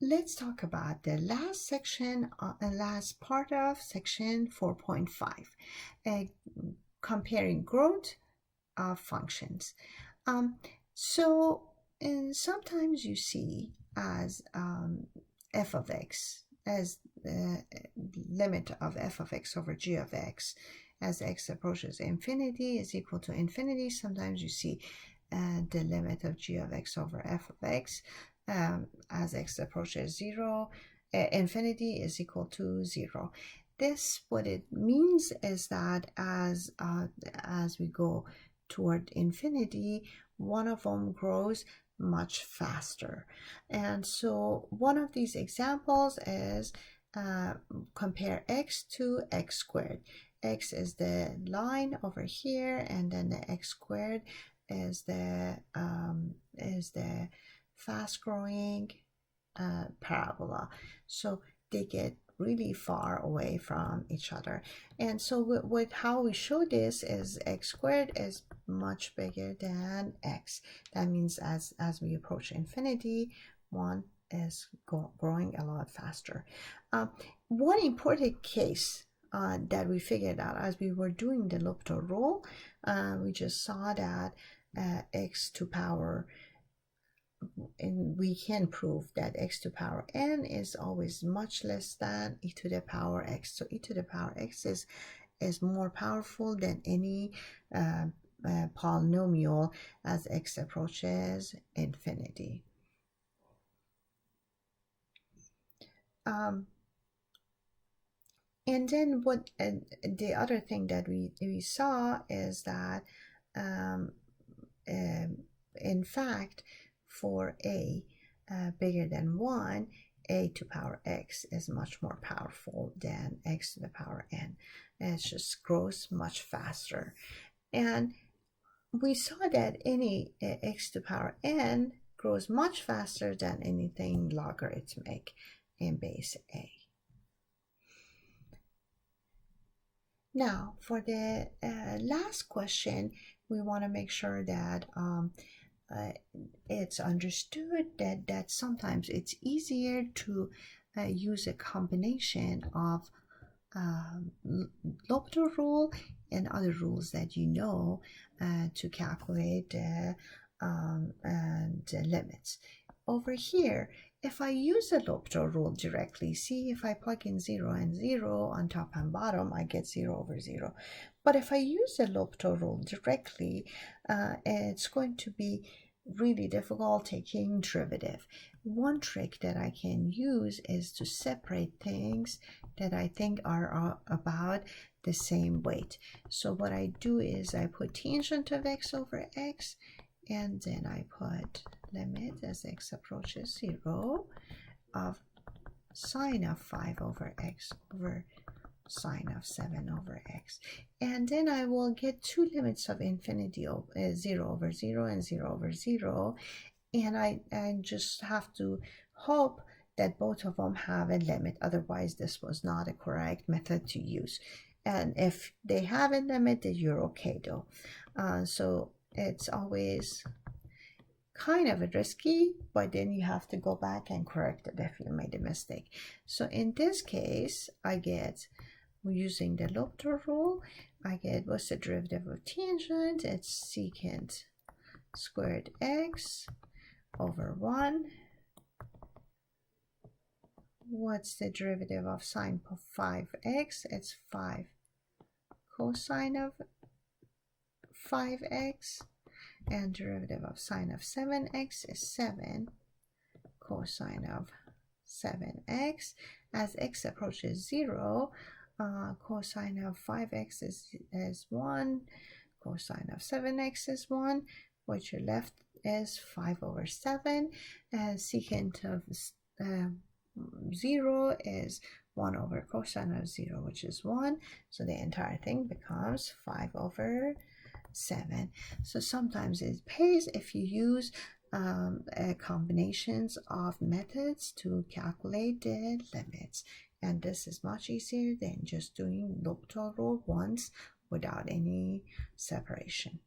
let's talk about the last section, last part of section 4.5, comparing growth of functions. So sometimes you see as f of x as the limit of f of x over g of x as x approaches infinity is equal to infinity. Sometimes you see the limit of g of x over f of x as x approaches infinity is equal to 0. This, what it means is that as we go toward infinity, one of them grows much faster. And so one of these examples is compare x to x squared. X is the line over here, and then the x squared is the fast growing parabola. So they get really far away from each other. And so with how we show this is x squared is much bigger than x. That means as we approach infinity, one is growing a lot faster. One important case that we figured out as we were doing the L'Hopital rule, we just saw that x to power, and we can prove that x to power n is always much less than e to the power x. So e to the power x is more powerful than any polynomial as x approaches infinity. And then what the other thing that we saw is that in fact, for a bigger than 1, a to power x is much more powerful than x to the power n. And it just grows much faster. And we saw that any x to power n grows much faster than anything logarithmic in base a. Now, for the last question, we want to make sure that it's understood that sometimes it's easier to use a combination of L'Hopital rule and other rules that you know to calculate the limits. Over here, if I use the L'Hopital rule directly, see if I plug in 0 and 0 on top and bottom, I get 0 over 0. But if I use the L'Hopital rule directly, it's going to be really difficult taking derivative. One trick that I can use is to separate things that I think are about the same weight. So what I do is I put tangent of x over x, and then I put limit as x approaches 0 of sine of 5 over x over sine of 7 over x. And then I will get two limits of infinity, 0 over 0 and 0 over 0. And I just have to hope that both of them have a limit. Otherwise, this was not a correct method to use. And if they have a limit, then you're okay though. So it's always kind of risky, but then you have to go back and correct it if you made a mistake. So in this case, I get, using the L'Hopital rule, I get, what's the derivative of tangent? It's secant squared x over 1. What's the derivative of sine of 5x? It's 5 cosine of 5x. And derivative of sine of 7x is 7 cosine of 7x. As x approaches 0, cosine of 5x is 1, cosine of 7x is 1. What you're left is 5 over 7, and secant of 0 is 1 over cosine of 0, which is 1. So the entire thing becomes 5 over 7. So sometimes it pays if you use combinations of methods to calculate the limits. And this is much easier than just doing L'Hopital rule once without any separation.